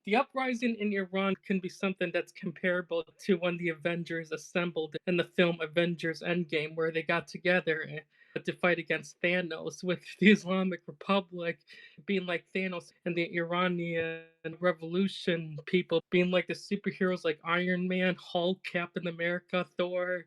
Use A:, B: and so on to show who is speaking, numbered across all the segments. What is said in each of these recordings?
A: The uprising in Iran can be something that's comparable to when the Avengers assembled in the film Avengers Endgame, where they got together to fight against Thanos, with the Islamic Republic being like Thanos and the Iranian Revolution people being like the superheroes like Iron Man, Hulk, Captain America, Thor,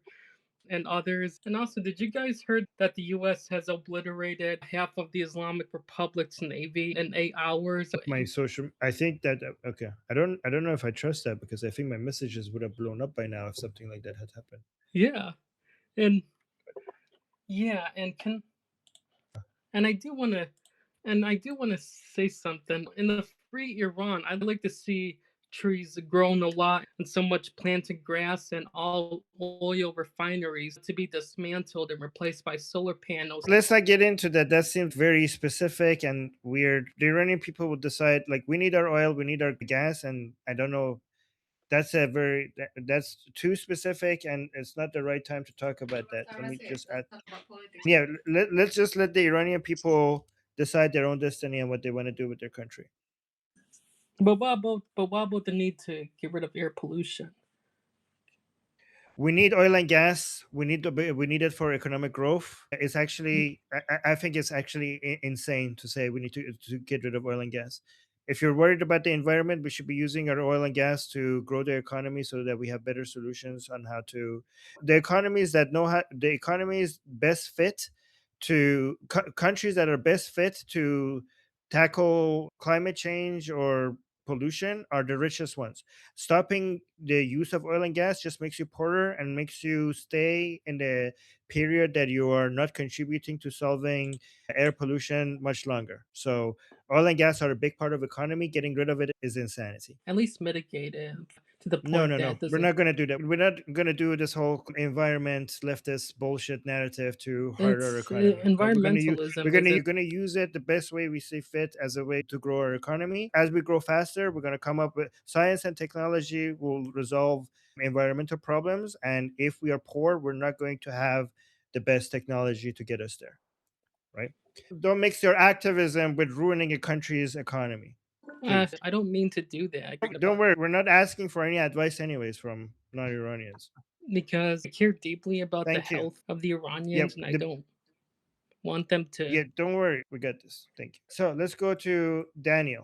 A: and others. And also, did you guys heard that the US has obliterated half of the Islamic Republic's navy in 8 hours?
B: My social, I think that okay, I don't know if I trust that, because I think my messages would have blown up by now if something like that had happened.
A: Yeah. And yeah, and I do want to and I do want to say something. In the free Iran, I'd like to see trees grown a lot and so much planted grass and all oil refineries to be dismantled and replaced by solar panels.
B: Let's not get into that. That seems very specific and weird. The Iranian people would decide, like, we need our oil, we need our gas, and I don't know. That's too specific, and it's not the right time to talk about that. Let me just add. Yeah, let's just let the Iranian people decide their own destiny and what they want to do with their country.
A: But what about the need to get rid of air pollution?
B: We need oil and gas. We need it for economic growth. It's actually, I think it's actually insane to say we need to get rid of oil and gas. If you're worried about the environment, we should be using our oil and gas to grow the economy so that we have better solutions on how to. The economies that know how, the economies best fit to countries that are best fit to tackle climate change or pollution are the richest ones. Stopping the use of oil and gas just makes you poorer and makes you stay in the period that you are not contributing to solving air pollution much longer. So oil and gas are a big part of economy. Getting rid of it is insanity.
A: At least mitigate it to the
B: No,
A: point
B: no,
A: that
B: no.
A: it
B: We're
A: doesn't.
B: not going to do that. We're not going to do this whole environment leftist bullshit narrative to hurt our
A: It's
B: economy. Okay,
A: environmentalism
B: we're
A: isn't.
B: going to use it the best way we see fit as a way to grow our economy. As we grow faster, we're going to come up with science and technology will resolve environmental problems. And if we are poor, we're not going to have the best technology to get us there. Right? Don't mix your activism with ruining a country's economy, please.
A: I don't mean to do that.
B: Don't worry, we're not asking for any advice, anyways, from non Iranians.
A: Because I care deeply about the
B: Thank you.
A: health of the
B: Yeah,
A: Iranians and I don't want them to.
B: yeah, don't worry, we got this. Thank you. So let's go to Daniel.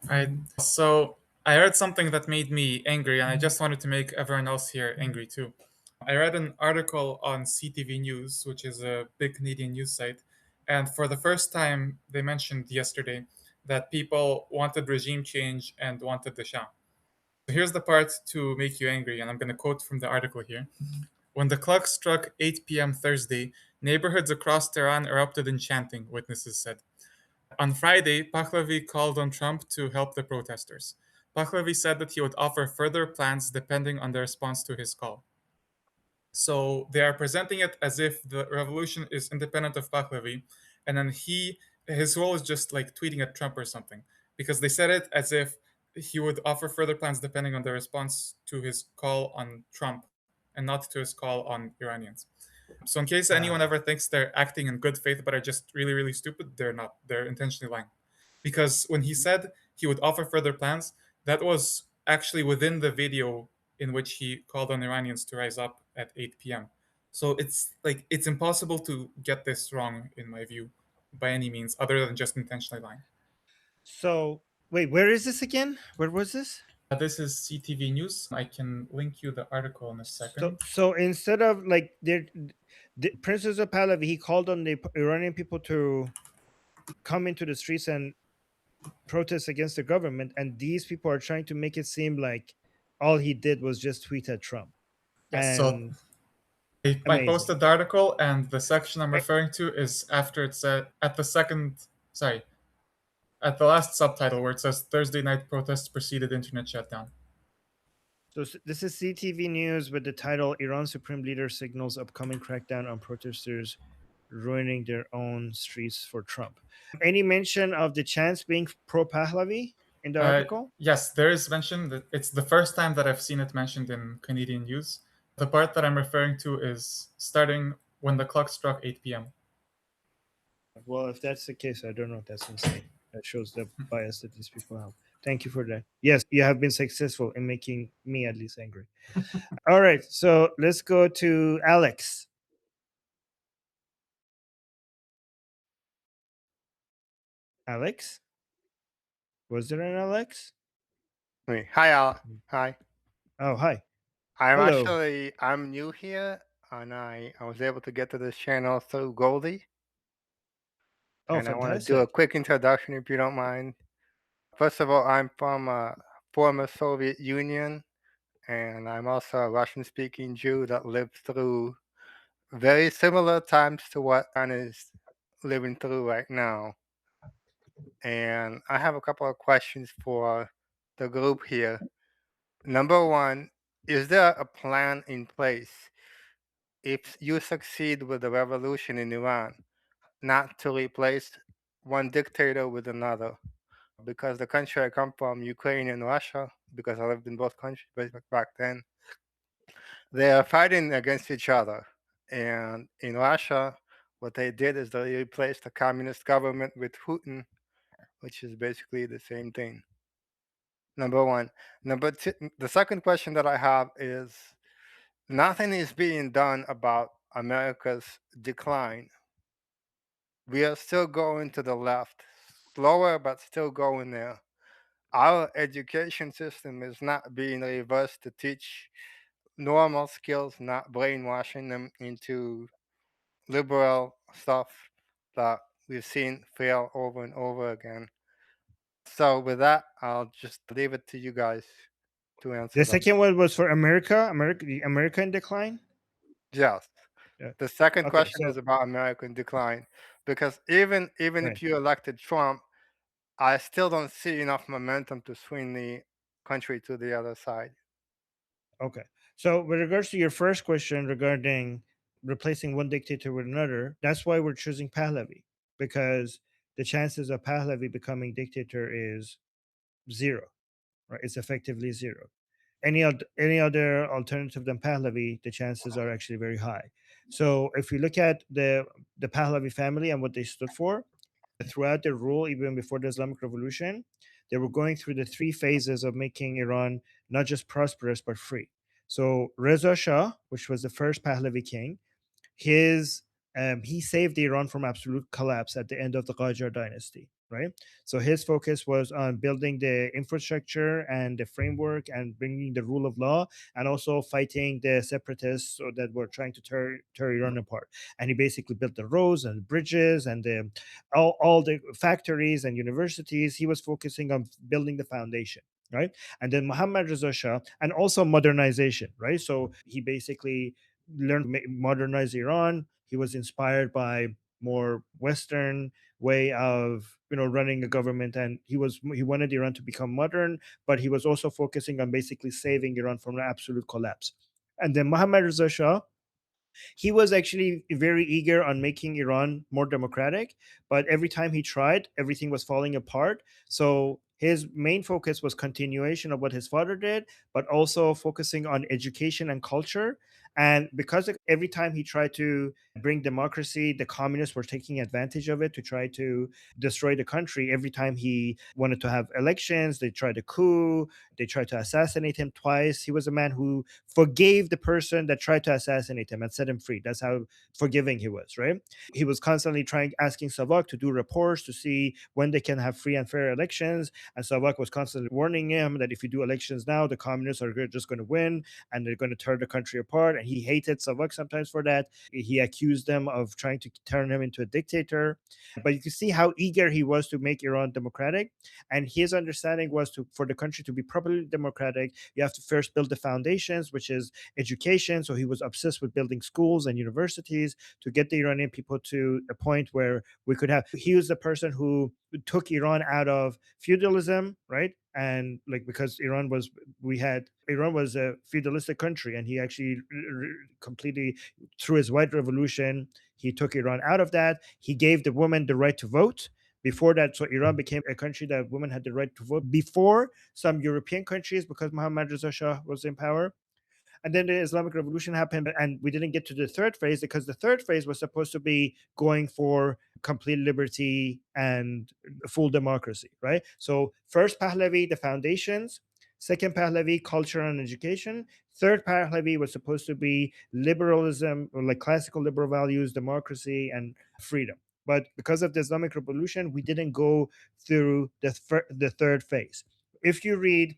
C: Right. So I read something that made me angry, and I just wanted to make everyone else here angry too. I read an article on CTV News, which is a big Canadian news site, and for the first time, they mentioned yesterday that people wanted regime change and wanted the Shah. So here's the part to make you angry, and I'm going to quote from the article here. When the clock struck 8 p.m. Thursday, neighborhoods across Tehran erupted in chanting, witnesses said. On Friday, Pahlavi called on Trump to help the protesters. Pahlavi said that he would offer further plans depending on the response to his call. So they are presenting it as if the revolution is independent of Pahlavi, and then his role is just like tweeting at Trump or something, because they said it as if he would offer further plans depending on the response to his call on Trump and not to his call on Iranians. So in case anyone
B: Ah,
C: ever thinks they're acting in good faith but are just really, really stupid, they're not. They're intentionally lying. Because when he said he would offer further plans, that was actually within the video in which he called on Iranians to rise up at 8 p.m. So it's impossible to get this wrong in my view by any means other than just intentionally lying.
B: so wait, where is this again? Where was this?
C: This is CTV News. I can link you the article in a
B: So,
C: second.
B: so instead of like the Prince Reza Pahlavi, he called on the Iranian people to come into the streets and protest against the government, and these people are trying to make it seem like all he did was just tweet at Trump.
C: Yes, so
B: And
C: I
B: amazing.
C: posted the article, and the section I'm referring to is after it said at the second, sorry, at the last subtitle where it says Thursday night protests preceded internet shutdown.
B: So this is CTV News with the title Iran Supreme Leader signals upcoming crackdown on protesters ruining their own streets for Trump. Any mention of the chants being pro Pahlavi in the article?
C: Yes, there is mention that it's the first time that I've seen it mentioned in Canadian news. The part that I'm referring to is starting when the clock struck 8 p.m.
B: Well, if that's the case, I don't know. That's insane. That shows the bias that these people have. Thank you for that. Yes, you have been successful in making me at least angry. All right, so let's go to Alex. Alex? Was there an Alex?
D: Wait, hi, Al. Hi.
B: Oh, hi.
D: I'm
B: Hello.
D: actually I'm new here, and I was able to get to this channel through Goldie,
B: Oh,
D: and I want to do a
B: fantastic.
D: quick introduction if you don't mind. First of all, I'm from former Soviet Union, and I'm also a Russian-speaking Jew that lived through very similar times to what Iran is living through right now. And I have a couple of questions for the group here. Number one, is there a plan in place if you succeed with the revolution in Iran, not to replace one dictator with another? Because the country I come from, Ukraine and Russia, because I lived in both countries back then, they are fighting against each other. And in Russia, what they did is they replaced the communist government with Putin, which is basically the same thing. Number one. Number two, the second question that I have is nothing is being done about America's decline. We are still going to the left, slower, but still going there. Our education system is not being reversed to teach normal skills, not brainwashing them into liberal stuff that we've seen fail over and over again. So, with that, I'll just leave it to you guys to answer
B: The
D: them.
B: second one was for America, the American decline.
D: Yes.
B: Yeah.
D: The second
B: Okay,
D: question
B: so
D: is about American decline, because even
B: right.
D: if you elected Trump, I still don't see enough momentum to swing the country to the other side.
B: Okay. So with regards to your first question regarding replacing one dictator with another, that's why we're choosing Pahlavi, because the chances of Pahlavi becoming dictator is zero, right? It's effectively zero. Any other alternative than Pahlavi, the chances are actually very high. So if you look at the Pahlavi family and what they stood for throughout their rule, even before the Islamic Revolution, they were going through the three phases of making Iran not just prosperous but free. So Reza Shah, which was the first Pahlavi king, his he saved Iran from absolute collapse at the end of the Qajar dynasty, right? So his focus was on building the infrastructure and the framework and bringing the rule of law, and also fighting the separatists that were trying to tear Iran apart. And he basically built the roads and bridges and all the factories and universities. He was focusing on building the foundation, right? And then Muhammad Reza Shah, and also modernization, right? So he basically learned to modernize Iran. He was inspired by more Western way of running a government, and he wanted Iran to become modern, but he was also focusing on basically saving Iran from an absolute collapse. And then Mohammad Reza Shah, he was actually very eager on making Iran more democratic, but every time he tried, everything was falling apart. So his main focus was continuation of what his father did, but also focusing on education and culture. And because every time he tried to bring democracy, the communists were taking advantage of it to try to destroy the country. Every time he wanted to have elections, they tried a coup, they tried to assassinate him twice. He was a man who forgave the person that tried to assassinate him and set him free. That's how forgiving he was, right? He was constantly asking Savak to do reports to see when they can have free and fair elections. And Savak was constantly warning him that if you do elections now, the communists are just going to win and they're going to tear the country apart. And he hated Savak sometimes for that. He accused them of trying to turn him into a dictator. But you can see how eager he was to make Iran democratic. And his understanding was for the country to be properly democratic, you have to first build the foundations, which is education. So he was obsessed with building schools and universities to get the Iranian people to a point where we could have. He was the person who took Iran out of feudalism, right? And like because Iran was a feudalistic country, and he actually completely through his white revolution he took Iran out of that. He gave the women the right to vote. Before that, so Iran became a country that women had the right to vote before some European countries, because Mohammad Reza Shah was in power. And then the Islamic Revolution happened, and we didn't get to the third phase because the third phase was supposed to be going for complete liberty and full democracy, right? So first Pahlavi, the foundations. Second Pahlavi, culture and education. Third Pahlavi was supposed to be liberalism, or like classical liberal values, democracy, and freedom. But because of the Islamic Revolution, we didn't go through the third phase. If you read,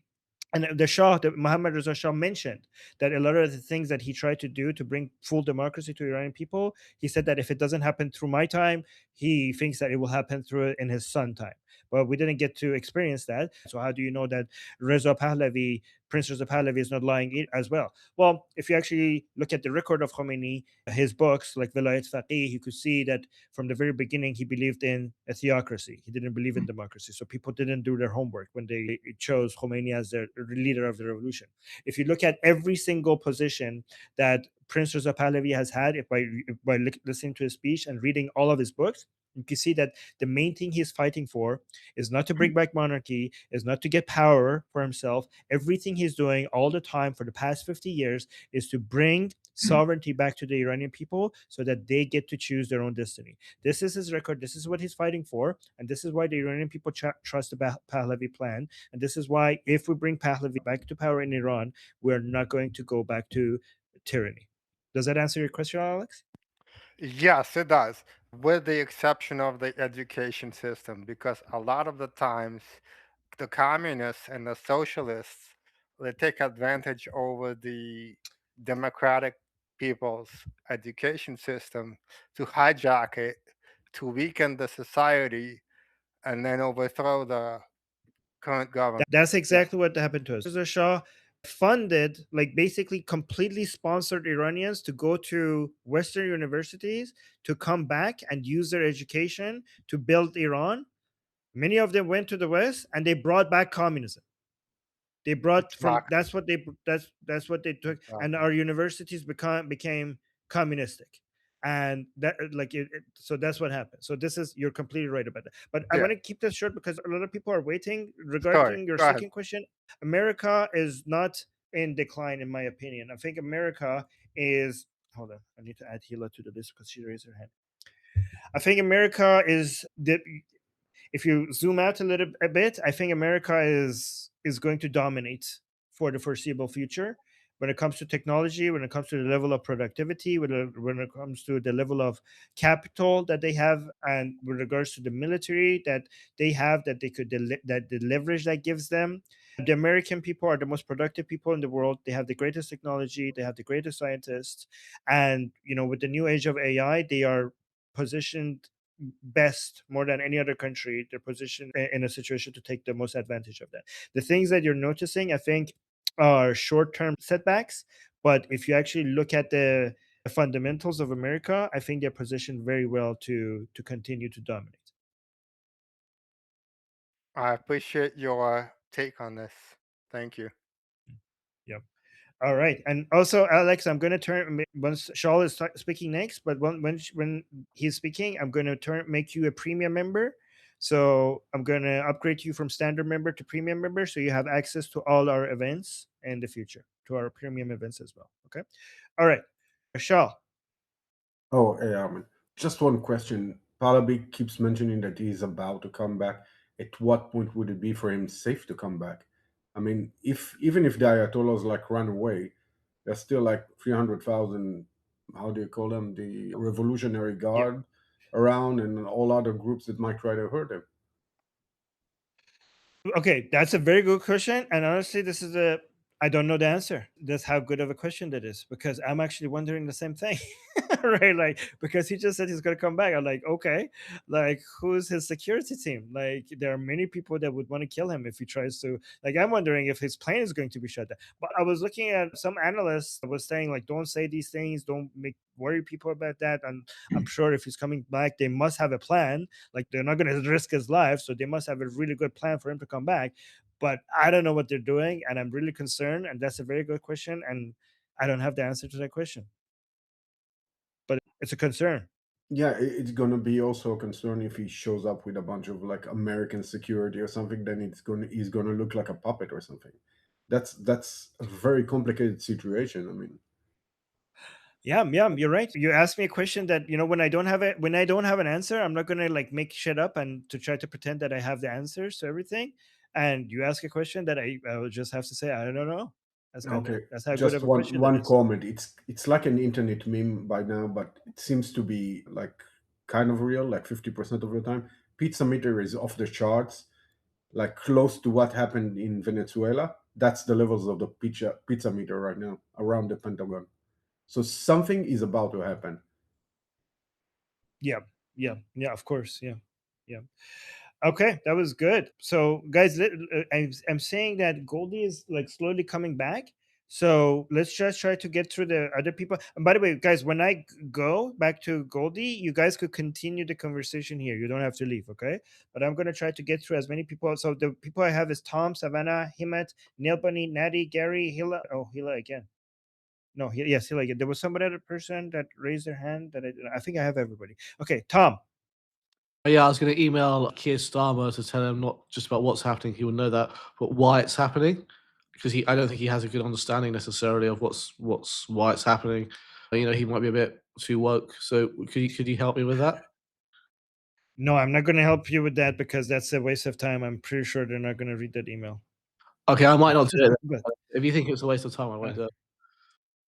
B: and the Shah, the Muhammad Reza Shah mentioned that a lot of the things that he tried to do to bring full democracy to Iranian people, he said that if it doesn't happen through my time, he thinks that it will happen through in his son time. But we didn't get to experience that. So how do you know that Reza Pahlavi, Prince Reza Pahlavi, is not lying as well? Well, if you actually look at the record of Khomeini, his books like Vilayat Faqih, you could see that from the very beginning he believed in a theocracy. He didn't believe in democracy. So people didn't do their homework when they chose Khomeini as their leader of the revolution. If you look at every single position that Prince Reza Pahlavi has had, if by listening to his speech and reading all of his books, you can see that the main thing he's fighting for is not to bring back monarchy, is not to get power for himself. Everything he's doing all the time for the past 50 years is to bring sovereignty back to the Iranian people so that they get to choose their own destiny. This is his record. This is what he's fighting for. And this is why the Iranian people trust the Pahlavi plan. And this is why, if we bring Pahlavi back to power in Iran, we're not going to go back to tyranny. Does that answer your question, Alex?
D: Yes, it does, with the exception of the education system, because a lot of the times the communists and the socialists, they take advantage over the democratic people's education system to hijack it, to weaken the society, and then overthrow the current government.
B: That's exactly what happened to us. Reza Shah funded, like basically completely sponsored Iranians to go to Western universities to come back and use their education to build Iran. Many of them went to the West and they brought back communism. They brought from
D: Exactly.
B: that's what they took, and
D: Exactly.
B: our universities became communistic, and that so that's what happened. So this is, you're completely right about that. But I
D: Yeah.
B: want to keep this short because a lot of people are waiting.
D: Sorry.
B: Regarding your
D: Go ahead.
B: second question, America is not in decline, in my opinion. I think America is. Hold on, I need to add Hila to the list because she raised her hand. I think America is the, if you zoom out a bit, I think America is going to dominate for the foreseeable future when it comes to technology, when it comes to the level of productivity, when it comes to the level of capital that they have, and with regards to the military that they have, that they could that the leverage that gives them. The American people are the most productive people in the world. They have the greatest technology. They have the greatest scientists, and with the new age of AI, they are positioned best more than any other country. They're positioned in a situation to take the most advantage of that. The things that you're noticing, I think, are short-term setbacks, but if you actually look at the fundamentals of America, I think they're positioned very well to continue to dominate.
D: I appreciate your take on this. Thank you.
B: Yep. All right, and also Alex, I'm going to turn once Shaul is speaking next, but when he's speaking, I'm going to make you a premium member. So I'm going to upgrade you from standard member to premium member, so you have access to all our events in the future, to our premium events as well. Okay. All right, Shaul.
E: Oh, hey, just one question. Pahlavi keeps mentioning that he's about to come back. At what point would it be for him safe to come back? I mean, if even if the Ayatollahs like run away, there's still like 300,000. How do you call them? The Revolutionary
B: Yeah.
E: Guard around, and all other groups that might try to hurt him.
B: Okay, that's a very good question, and honestly, I don't know the answer. That's how good of a question that is, because I'm actually wondering the same thing. Right, like, because he just said he's going to come back. I'm like, okay, like, who's his security team? Like, there are many people that would want to kill him if he tries to, like, I'm wondering if his plane is going to be shut down. But I was looking at some analysts was saying, like, don't say these things, don't make worry people about that. And I'm sure if he's coming back, they must have a plan. Like, they're not going to risk his life, so they must have a really good plan for him to come back. But I don't know what they're doing, and I'm really concerned. And that's a very good question, and I don't have the answer to that question, but it's a concern.
E: Yeah, it's gonna be also a concern if he shows up with a bunch of like American security or something. Then he's gonna look like a puppet or something. That's a very complicated situation. I mean,
B: Yeah, yeah, you're right. You asked me a question that, when I don't have it, when I don't have an answer, I'm not gonna like make shit up and to try to pretend that I have the answers to everything. And you ask a question that I will just have to say I don't know.
E: Okay,
B: That's how good
E: just
B: of a
E: one
B: question that
E: one
B: is.
E: comment. It's like an internet meme by now, but it seems to be like kind of real, like 50% of the time. Pizza meter is off the charts, like close to what happened in Venezuela. That's the levels of the pizza meter right now around the Pentagon. So something is about to happen.
B: Yeah, yeah, yeah. Of course, yeah, yeah. Okay, that was good. So, guys, I'm saying that Goldie is like slowly coming back. So let's just try to get through the other people. And by the way, guys, when I go back to Goldie, you guys could continue the conversation here. You don't have to leave, okay? But I'm gonna try to get through as many people. So the people I have is Tom, Savannah, Himet, Neil Bunny, Natty, Gary, Hila. Oh, Hila again. No, yes, Hila again. There was some other person that raised their hand that I think I have everybody. Okay, Tom.
F: Yeah, I was going to email Keir Starmer to tell him not just about what's happening, he will know that, but why it's happening, because I don't think he has a good understanding necessarily of why it's happening. He might be a bit too woke. So could you help me with that?
B: No, I'm not going to help you with that because that's a waste of time. I'm pretty sure they're not going to read that email.
F: Okay, I might not do it.
B: But,
F: If you think it's a waste of time, I won't do it.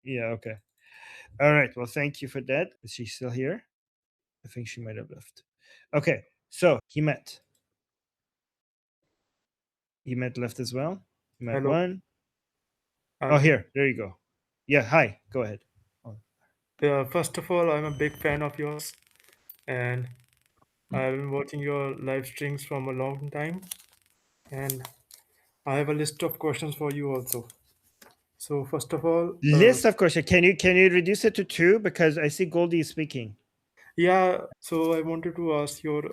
B: yeah, okay. All right. Well, thank you for that. Is she still here? I think she might have left. Okay. So he met. He met left as well. He met
G: Hello.
B: one. Oh, here. There you go. Yeah. Hi. Go ahead.
G: First of all, I'm a big fan of yours, and I've been watching your live streams from a long time, and I have a list of questions for you also. So first of all,
B: List of questions. Can you reduce it to 2 because I see Goldie is speaking.
G: yeah, so I wanted to ask your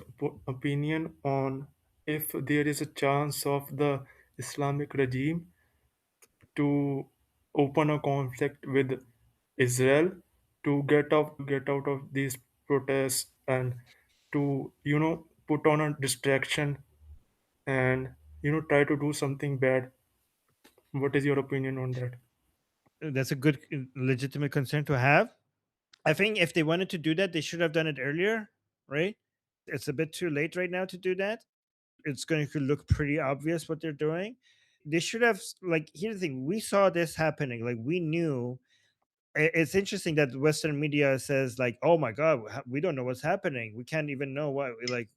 G: opinion on if there is a chance of the Islamic regime to open a conflict with Israel to get out of these protests and to put on a distraction and try to do something bad. What is your opinion on that?
B: That's a good, legitimate concern to have. I think if they wanted to do that, they should have done it earlier, right? It's a bit too late right now to do that. It's going to look pretty obvious what they're doing. They should have, like, here's the thing, we saw this happening, like we knew. It's interesting that Western media says like, oh my god, we don't know what's happening, we can't even know what, like,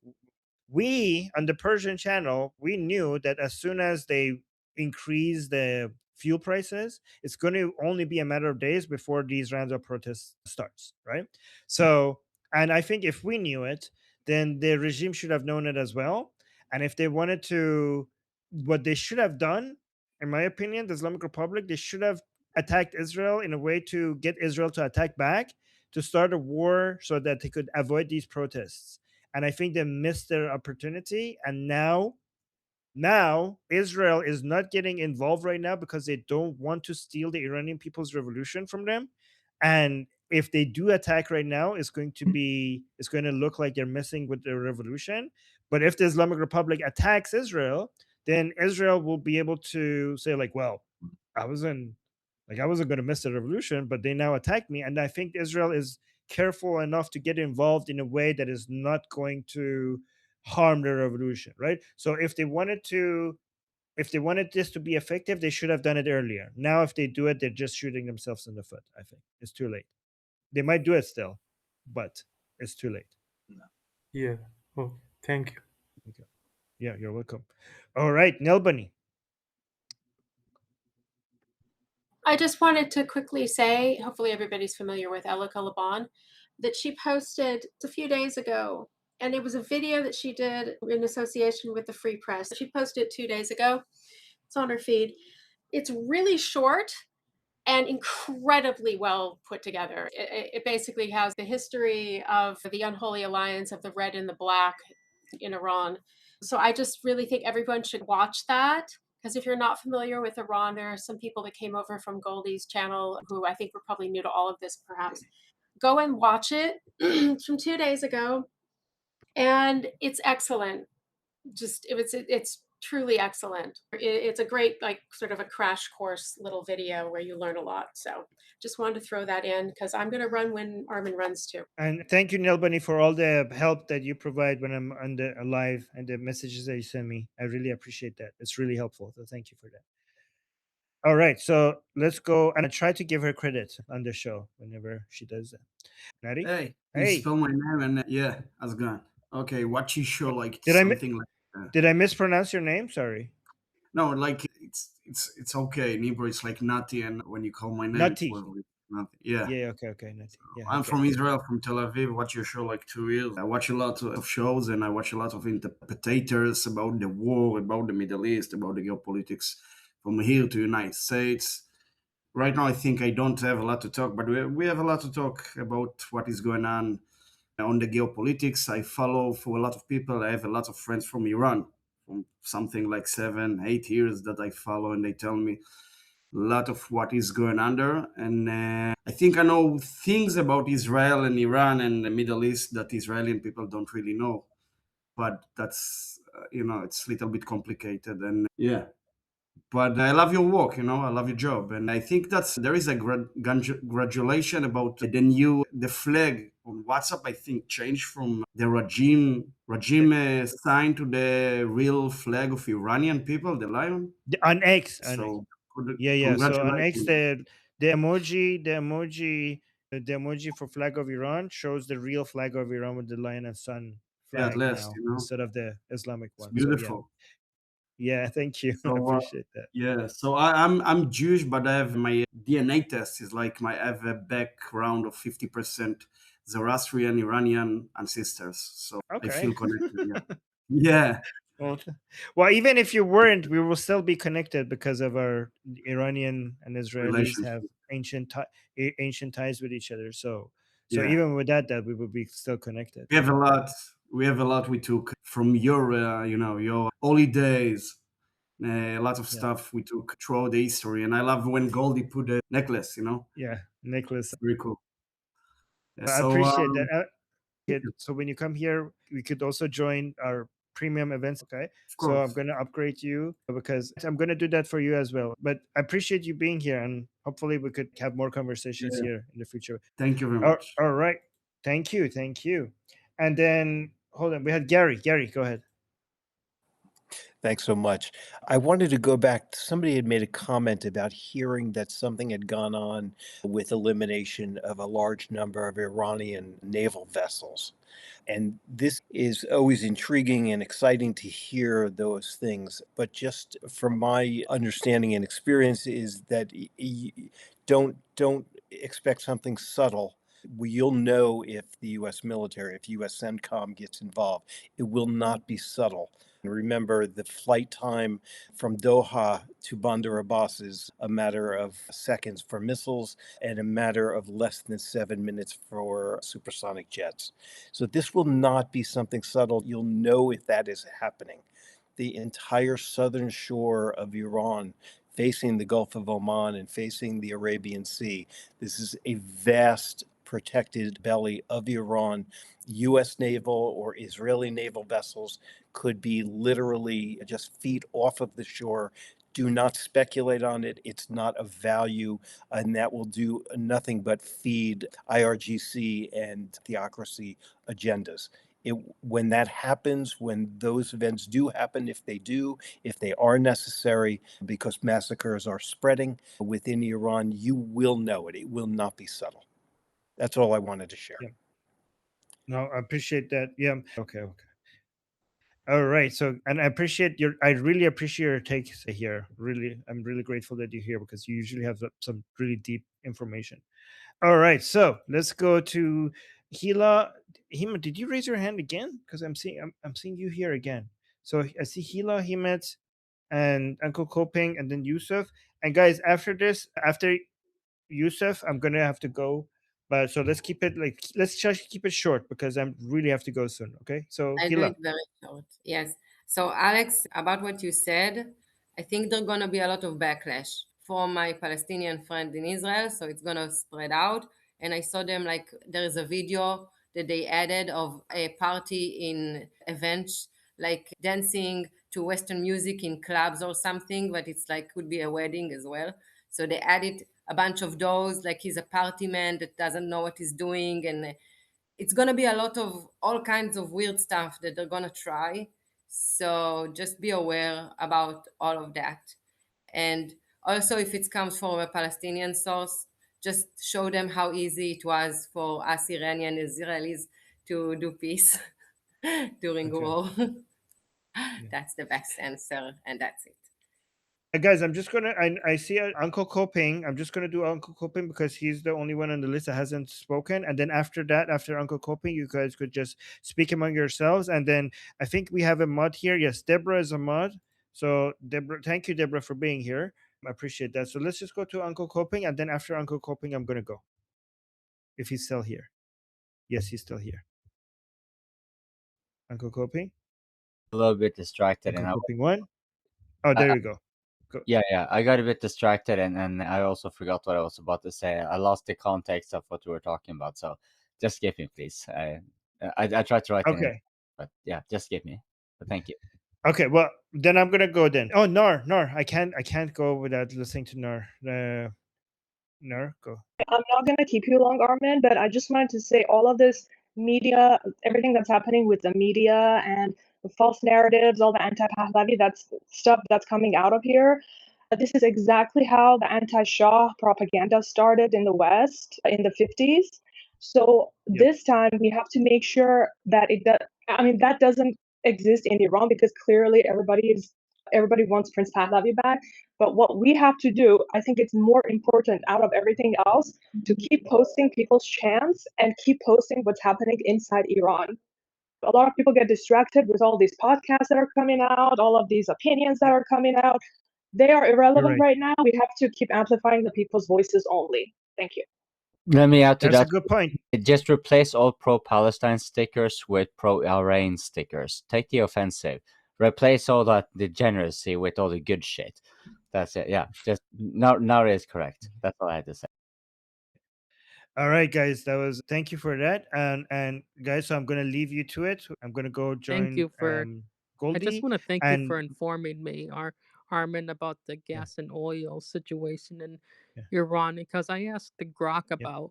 B: we on the Persian channel, we knew that as soon as they increase the fuel prices, it's going to only be a matter of days before these rounds of protests starts, right? So, and I think if we knew it, then the regime should have known it as well. And if they wanted to, what they should have done, in my opinion, the Islamic Republic, they should have attacked Israel in a way to get Israel to attack back, to start a war so that they could avoid these protests. And I think they missed their opportunity. And now Israel is not getting involved right now because they don't want to steal the Iranian people's revolution from them. And if they do attack right now, it's going to look like they're messing with the revolution. But if the Islamic Republic attacks Israel, then Israel will be able to say like, well, I wasn't I wasn't going to miss the revolution, but they now attacked me. And I think Israel is careful enough to get involved in a way that is not going to harm the revolution, right? So if they wanted this to be effective, they should have done it earlier. Now, if they do it, they're just shooting themselves in the foot. I think it's too late. They might do it still, but it's too late.
G: Yeah. Oh, thank you.
B: Okay. Yeah, you're welcome. All right, Nelbany.
H: I just wanted to quickly say, hopefully everybody's familiar with Elika Laban, that she posted a few days ago, and it was a video that she did in association with the Free Press. She posted it 2 days ago. It's on her feed. It's really short and incredibly well put together. It basically has the history of the unholy alliance of the red and the black in Iran. So I just really think everyone should watch that. Because if you're not familiar with Iran, there are some people that came over from Goldie's channel who I think were probably new to all of this, perhaps. Go and watch it. It's from 2 days ago. And it's excellent. It's truly excellent. It's a great, like, sort of a crash course little video where you learn a lot. So just wanted to throw that in because I'm going to run when Armin runs too.
B: And thank you, Nelbany, for all the help that you provide when I'm on the live and the messages that you send me. I really appreciate that. It's really helpful. So thank you for that. All right, so let's go and I try to give her credit on the show whenever she does that. Natty?
I: Hey, you
B: Hey,
I: spell my name and yeah, how's it going? Okay, what you show like
B: did I
I: something like
B: did I mispronounce your name? Sorry.
I: no, like it's okay. In Hebrew, it's like Nati, and when you call my name, it's
B: Nati.
I: literally Nati. Yeah.
B: Yeah, okay, Nati. Yeah,
I: I'm
B: okay.
I: from Israel, from Tel Aviv. Watch your show like 2 years. I watch a lot of shows and I watch a lot of interpretators about the war, about the Middle East, about the geopolitics from here to United States. Right now, I think I don't have a lot to talk, but we have a lot to talk about what is going on the geopolitics. I follow for a lot of people. I have a lot of friends from Iran, from something like 7, 8 years that I follow, and they tell me a lot of what is going on there. And I think I know things about Israel and Iran and the Middle East that Israeli people don't really know. But that's, it's a little bit complicated. And yeah. But I love your work, I love your job. And I think there is a gratulation about the flag on WhatsApp, I think, changed from the regime sign to the real flag of Iranian people, the lion.
B: On X.
I: So
B: Yeah. So on X,
I: congratulations.
B: the emoji for flag of Iran shows the real flag of Iran with the lion and sun
I: Yeah, at
B: flag
I: last,
B: now instead of the Islamic
I: it's
B: one. So
I: beautiful.
B: yeah, thank you. I
I: So
B: appreciate that.
I: yeah, so I'm Jewish, but I have my DNA test is like I have a background of 50% Zoroastrian Iranian ancestors, so I
B: Okay.
I: feel connected. Yeah,
B: Well, even if you weren't, we will still be connected because of our Iranian and Israelis have
I: relationship.
B: ancient ties with each other. So
I: Yeah,
B: even with that we would be still connected.
I: we have a lot. We have a lot we took from your your holidays. A lot of stuff we took throughout the history, and I love when Goldie put a necklace.
B: Yeah, necklace.
I: Very cool. Yeah,
B: I
I: so
B: appreciate that. So when you come here, we could also join our premium events. Okay.
I: of
B: So I'm
I: course.
B: going to upgrade you because I'm going to do that for you as well. But I appreciate you being here and hopefully we could have more conversations
I: Yeah.
B: here in the future.
I: Thank you very much.
B: All right. Thank you. And then hold on. We had Gary. Gary, go ahead.
J: Thanks so much. I wanted to go back. Somebody had made a comment about hearing that something had gone on with elimination of a large number of Iranian naval vessels. And this is always intriguing and exciting to hear those things. But just from my understanding and experience is that don't expect something subtle. You'll know if the U.S. military, if U.S. CENTCOM gets involved, it will not be subtle. Remember, the flight time from Doha to Bandar Abbas is a matter of seconds for missiles and a matter of less than 7 minutes for supersonic jets. So this will not be something subtle. You'll know if that is happening. The entire southern shore of Iran, facing the Gulf of Oman and facing the Arabian Sea, this is a vast protected belly of Iran. U.S. naval or Israeli naval vessels could be literally just feet off of the shore. Do not speculate on it. It's not of value, and that will do nothing but feed IRGC and theocracy agendas. When that happens, when those events do happen, if they are necessary, because massacres are spreading within Iran, you will know it. It will not be subtle. That's all I wanted to share.
B: Yeah. No, I appreciate that. Yeah. Okay. All right. So, and I really appreciate your takes here. Really, I'm really grateful that you're here because you usually have some really deep information. All right. So let's go to Hila. Hima, did you raise your hand again? Because I'm seeing you here again. So I see Hila, Himet, and Uncle Koping, and then Yusuf. And guys, after Yusuf, I'm gonna have to go. But so let's just keep it short because I really have to go soon. Okay. So
K: I do
B: Hila.
K: it very short. Yes. So, Alex, about what you said, I think there's going to be a lot of backlash from my Palestinian friend in Israel. So, it's going to spread out. And I saw them like there is a video that they added of a party in events like dancing to Western music in clubs or something, but it's like could be a wedding as well. So they added a bunch of those, like he's a party man that doesn't know what he's doing, and it's gonna be a lot of all kinds of weird stuff that they're gonna try. So just be aware about all of that. And also, if it comes from a Palestinian source, just show them how easy it was for us Iranian Israelis to do peace during
B: Okay.
K: war. That's the best answer, and that's it.
B: Guys, I'm just gonna. I see Uncle Koping. I'm just gonna do Uncle Koping because he's the only one on the list that hasn't spoken. And then after that, after Uncle Koping, you guys could just speak among yourselves. And then I think we have a mod here. Yes, Deborah is a mod. So Deborah, thank you, Deborah, for being here. I appreciate that. So let's just go to Uncle Koping, and then after Uncle Koping, I'm gonna go. If he's still here. Yes, he's still here. Uncle Koping.
L: A little bit distracted,
B: Uncle
L: and
B: Koping one. Oh, there you go.
L: yeah, I got a bit distracted, and I also forgot what I was about to say. I lost the context of what we were talking about, so just skip me, please. I tried to write it in,
B: Okay.
L: but yeah, just skip me. But thank you.
B: Okay, well then I'm gonna go then. Oh, Nar, I can't go without listening to Nar. Nar, go.
M: I'm not gonna keep you long, Armin, but I just wanted to say all of this media, everything that's happening with the media and the false narratives, all the anti-Pahlavi, that's stuff that's coming out of here. This is exactly how the anti-Shah propaganda started in the West in the 50s. So this time we have to make sure that that doesn't exist in Iran because clearly everybody wants Prince Pahlavi back. But what we have to do, I think it's more important out of everything else to keep posting people's chants and keep posting what's happening inside Iran. A lot of people get distracted with all these podcasts that are coming out, all of these opinions that are coming out. They are irrelevant right now. We have to keep amplifying the people's voices only. Thank you.
L: Let me add to
B: That's
L: that.
B: a good point.
L: Just replace all pro-Palestine stickers with pro-Iran stickers. Take the offensive. Replace all that degeneracy with all the good shit. That's it. Yeah, just now it is correct. That's all I had to say.
B: All right, guys, thank you for that. And guys, so I'm gonna leave you to it. I'm gonna go join
A: Thank you for. I just
B: Goldie.
A: want to thank you
B: And
A: for informing me, Armin, about the gas and oil situation in Iran, because I asked the Grok about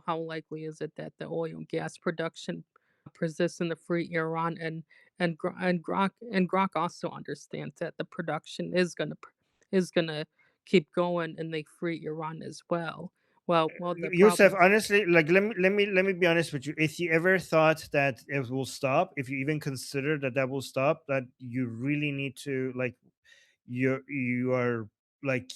A: how likely is it that the oil and gas production persists in the free Iran, and Grok also understands that the production is gonna keep going and they free Iran as well. Well, the
B: Yusef,
A: problem.
B: honestly, like let me be honest with you. If you ever thought that it will stop, if you even consider that will stop, that you really need to like you are like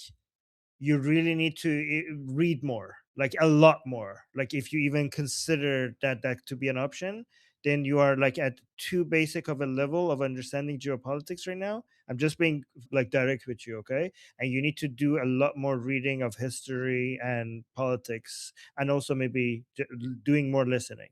B: you really need to read more, like a lot more. Like if you even consider that to be an option, then you are like at too basic of a level of understanding geopolitics right now. I'm just being like direct with you, okay? And you need to do a lot more reading of history and politics, and also maybe doing more listening.